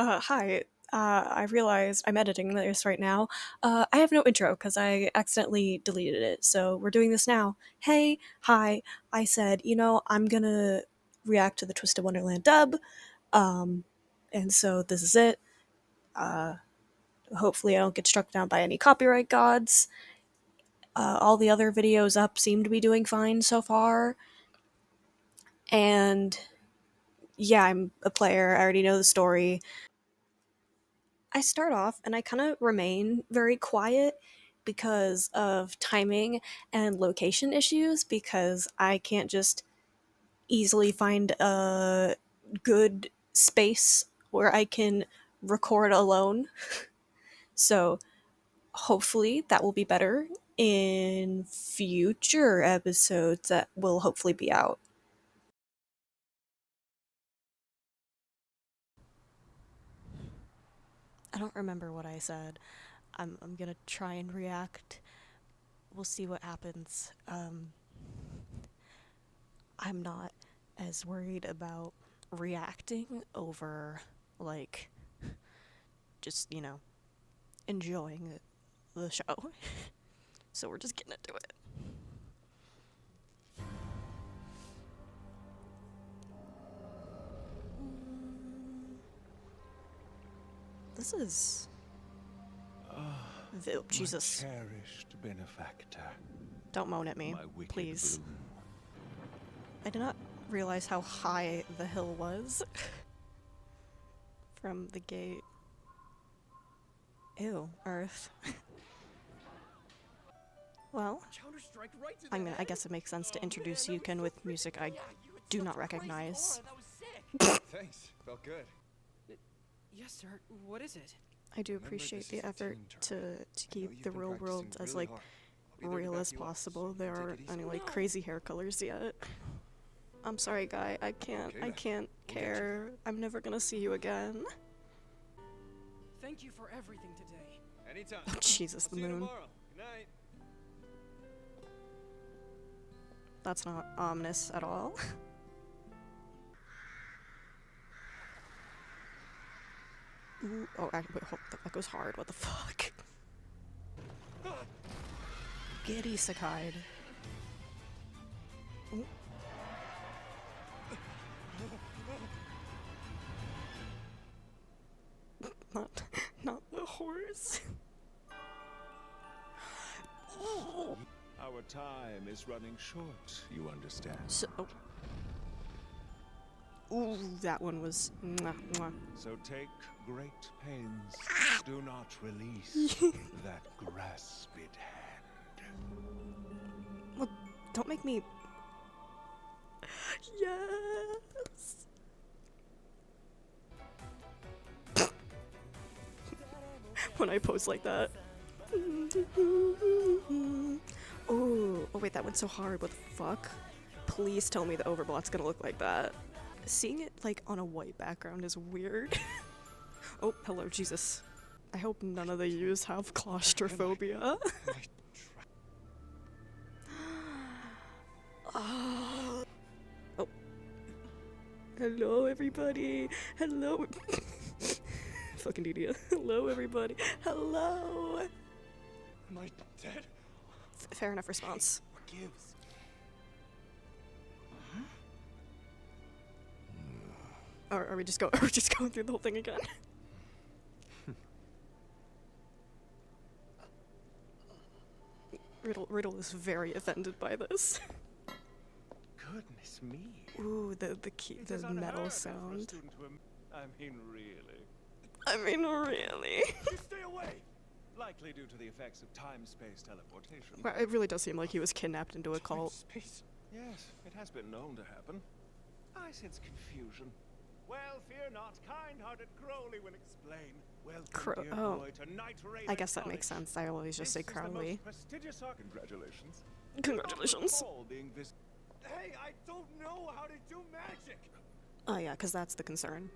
Hi. I realized I'm editing this right now. I have no intro because I accidentally deleted it, so we're doing this now. Hey, hi. I said, I'm gonna react to the Twisted-Wonderland dub, um, and so this is it. Uh, Hopefully, I don't get struck down by any copyright gods. All the other videos up seem to be doing fine so far, and yeah, I'm a player. I already know the story. I start off and I kind of remain very quiet because of timing and location issues because I can't just easily find a good space where I can record alone. So hopefully that will be better in future episodes that will hopefully be out. I don't remember what I said. I'm gonna try and react. We'll see what happens. I'm not as worried about reacting over, like, just, enjoying the show. So we're just getting into it. This is. Oh, Jesus. My cherished benefactor. Don't moan at me, My wicked please. bloom. I did not realize how high the hill was from the gate. Ew, Earth. Well, I guess it makes sense to introduce Yukon with music I do not recognize. Thanks. Felt good. Yes, sir. What is it? I do appreciate the effort to keep the real world as, like, real as possible. There aren't any, like, crazy hair colors yet. I'm sorry, guy. I can't care. I'm never gonna see you again. Thank you for everything today. Anytime. Oh, Jesus, the See you moon. tomorrow. Good night. That's not ominous at all. Ooh, oh, wait, hold, that goes hard. What the fuck? Get isekai'd. Ooh. Not the horse. Our time is running short, you understand. So, ooh, that one was mwah, mwah. So take great pains. Do not release that grasped hand. Well, don't make me. Yes. When I pose like that. Oh wait, that went so hard. What the fuck? Please tell me the overblock's gonna look like that. Seeing it, like, on a white background is weird. Oh, hello, Jesus. I hope none of the U's have claustrophobia. Oh. Hello, everybody. Hello. Fucking idiot. Hello, everybody. Hello. Am I dead? Fair enough response. What gives? Are we just going through the whole thing again? Riddle is very offended by this. Goodness me. Ooh, the metal sound. I mean, really. You stay away! Likely due to the effects of time-space teleportation. Well, it really does seem like he was kidnapped into a cult. Space. Yes, it has been known to happen. I sense confusion. Well, fear not. Kind-hearted Crowley will explain. Welcome, dear boy, to Knight I guess that makes sense. I always just say Crowley. Congratulations. Congratulations. Hey, I don't know how to do magic! Oh yeah, because that's the concern.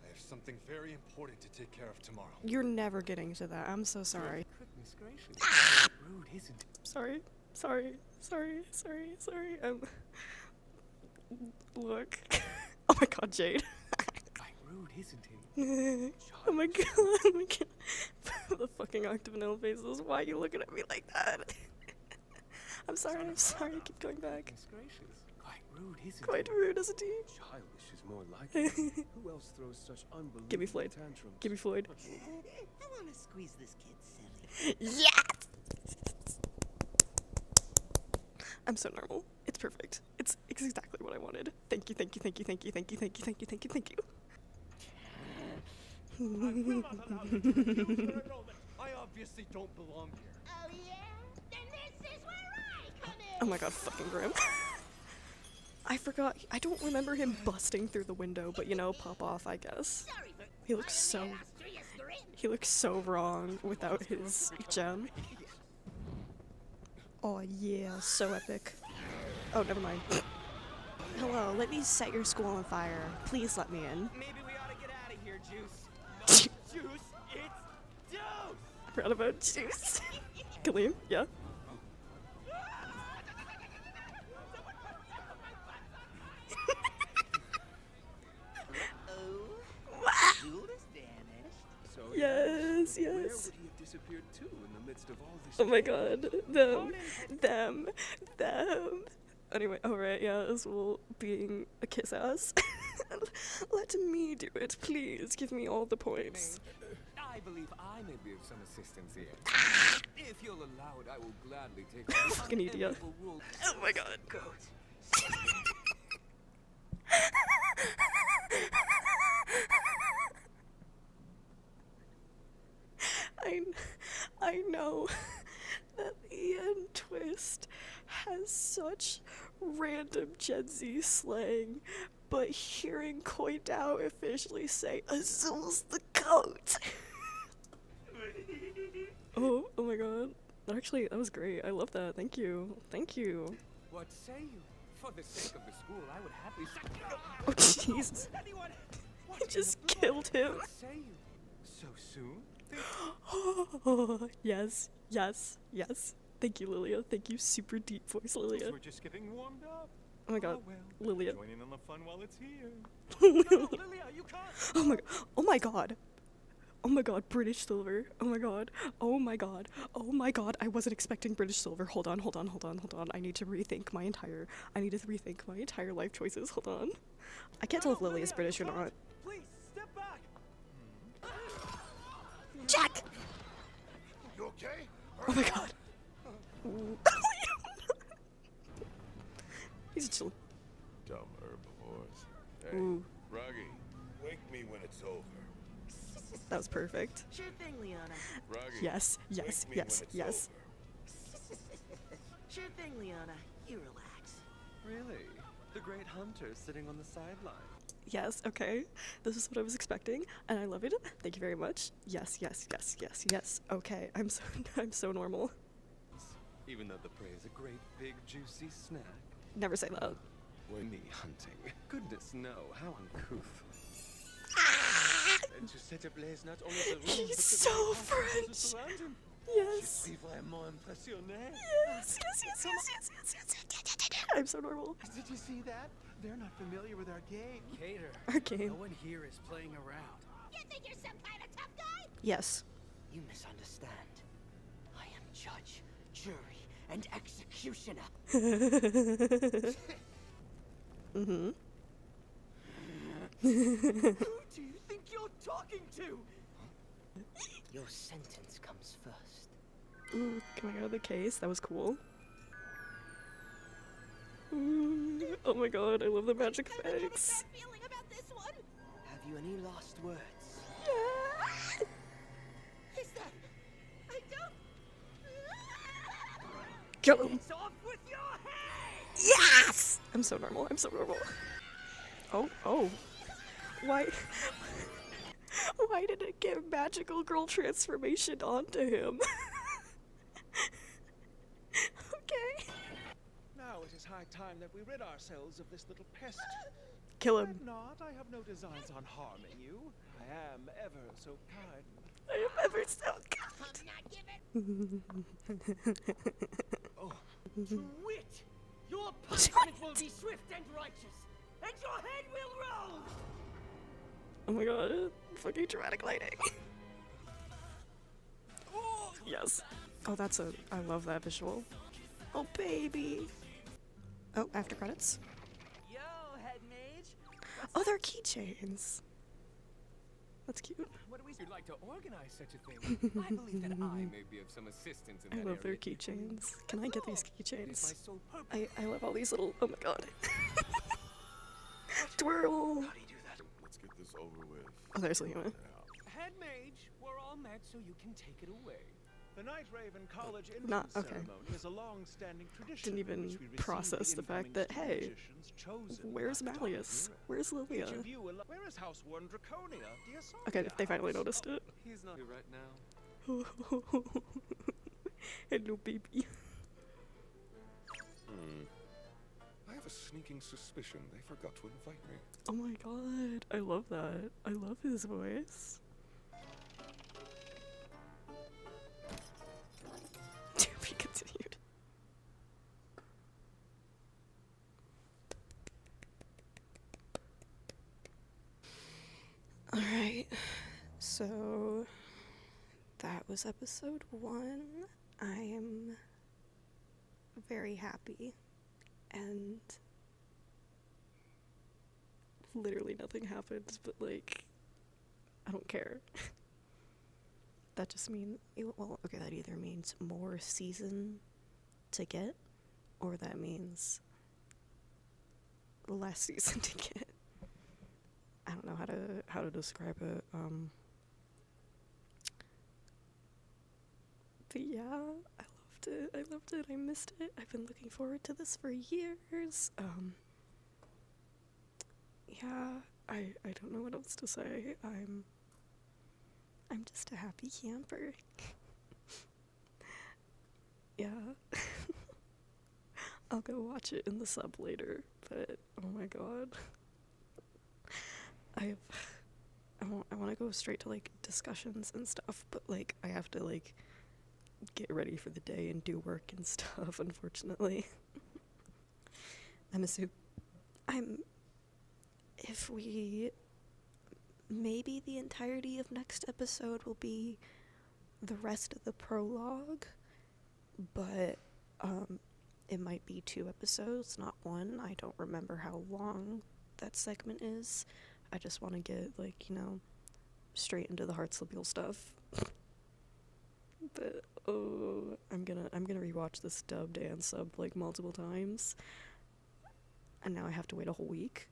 I have something very important to take care of tomorrow. You're never getting to that. I'm so sorry. Goodness gracious. Rude, isn't it? Sorry. Look. Oh my god, Jade. rude, isn't he? Oh my god, oh my god. The fucking octagonal faces. Why are you looking at me like that? I'm sorry, keep going back. Goodness gracious. Quite rude, isn't Quite he? rude, isn't he? Childish is more like it. Who else throws such unbelievable Give me Floyd. tantrums? Give me Floyd. I want to squeeze this kid silly. Yes! I'm so normal. It's perfect. It's exactly what I wanted. Thank you, thank you, thank you, thank you, thank you, thank you, thank you, thank you, thank you. I will not allow you to refuse your enrollment. I obviously don't belong here. Oh yeah? Then this is where I come in. Oh my god, fucking Grim. I forgot. I don't remember him busting through the window, but you know, pop off, I guess. Sorry for He looks so. He looks so wrong without his gem. Oh yeah, so epic. Oh, never mind. Hello, let me set your school on fire. Please let me in. Maybe we ought to get out of here, Juice. Juice, it's Deuce! I forgot about juice. Kaleem, yeah? Jewel is vanished. So Yes, where yes. would he have disappeared to in the midst of all this? Oh my god. Them. Anyway, alright, yeah, as well being a kiss ass. Let me do it, please. Give me all the points. I believe I may be of some assistance here. If you'll allow it, I will gladly take on this Fucking idiot. unenviable role. Oh my god. I know that the end twist has such random Gen Z slang, but hearing Koi Dao officially say Azul's the goat. Oh my god. Actually, that was great. I love that. Thank you. Thank you. What say you? For the sake of the school, I would happily. Oh Jesus. Anyone? I just killed him. What say you? So soon? Oh, yes, yes, yes. Thank you, Lilia. Thank you, super deep voice, Lilia. We're just getting warmed up. Oh my god, Oh, well, Lilia. join in on the fun while it's here. No, Lilia, you can't. Oh my god. Oh my god. Oh my god, British Silver. Oh my god. Oh my god. Oh my god. I wasn't expecting British Silver. Hold on. I need to rethink my entire life choices. Hold on. I can't tell if Lily is British or not. Please step back. Jack! You okay? Oh my god. Ooh. He's chill. Dumb herbivores. Hey, Ooh, Ruggy, wake me when it's over. that was perfect. Sure thing, Leona. Ruggy, Yes. wake me when it's over. Sure thing, Leona. You relax. Really? The great hunter sitting on the sideline. Yes, okay. This is what I was expecting, and I love it. Thank you very much. Yes. Okay, I'm so normal. Even though the prey is a great big juicy snack. Never say that. When me hunting. Goodness no, how uncouth. And to set ablaze not only the room, but He's the so very houses French. that surround him. Yes. Je suis vraiment impressionné. Yes. I'm so normal. Did you see that? They're not familiar with our game. Cater. Our game. No one here is playing around. You think you're some kind of tough guy? Yes. You misunderstand. I am judge, jury, and executioner. Mm-hmm. Who do you think you're talking to? Your sentence comes first. Ooh, coming out of the case. That was cool. Ooh, oh my god, I love the magic effects. Feeling about this one? Have you any last words? Yeah. Is that? I don't. Kill him. It's off with your head! Yes! I'm so normal. Oh. Why did it give magical girl transformation onto him? Okay. Now it is high time that we rid ourselves of this little pest. Kill Fret him. not, I have no designs on harming you. I am ever so kind. I am ever so kind. Oh, to wit, your punishment will be swift and righteous, and your head will roll! Oh my god, fucking dramatic lighting. Oh, yes. Oh, I love that visual. Oh, baby. Oh, after credits. Yo, head mage. Oh, they're keychains. That's cute. What do we would like to organize such a thing? I believe that I may be of some assistance in I that love their area. keychains. Can I get these It is my keychains? sole purpose. I love all these little. Oh my god. Twirl. How do you do that? Let's get this over with. Oh, there's Lima. Now. Head mage, we're all met so you can take it away. The Night Raven College entrance Not- okay. ceremony is a long-standing tradition. Didn't even in which we receive process the fact incoming that, hey, magicians chosen Where's by the Malleus? top Where's hero. Lilia? Each of you will- Where is House One Draconia? Do you saw Okay, the they finally house? noticed it. He's not here right now. Hello, baby. I have a sneaking suspicion they forgot to invite me. Oh my god, I love that. I love his voice. To be continued. Alright, so that was episode 1. I am very happy, and literally nothing happens, but like, I don't care. That just means, well, okay, that either means more season to get, or that means less season to get. I don't know how to describe it. But yeah, I loved it. I loved it. I missed it. I've been looking forward to this for years. Yeah, I don't know what else to say. I'm just a happy camper. Yeah. I'll go watch it in the sub later, but oh my god. I want to go straight to like discussions and stuff, but like I have to like get ready for the day and do work and stuff, unfortunately. If we, maybe the entirety of next episode will be the rest of the prologue, but it might be 2 episodes, not 1. I don't remember how long that segment is. I just want to get, like, you know, straight into the Heartslabule stuff. But oh, I'm gonna rewatch this dubbed and subbed like multiple times, and now I have to wait a whole week.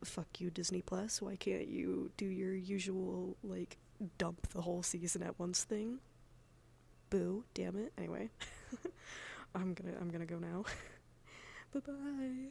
Fuck you, Disney Plus. Why can't you do your usual like dump the whole season at once thing? Boo, damn it. Anyway, I'm gonna go now. Bye bye.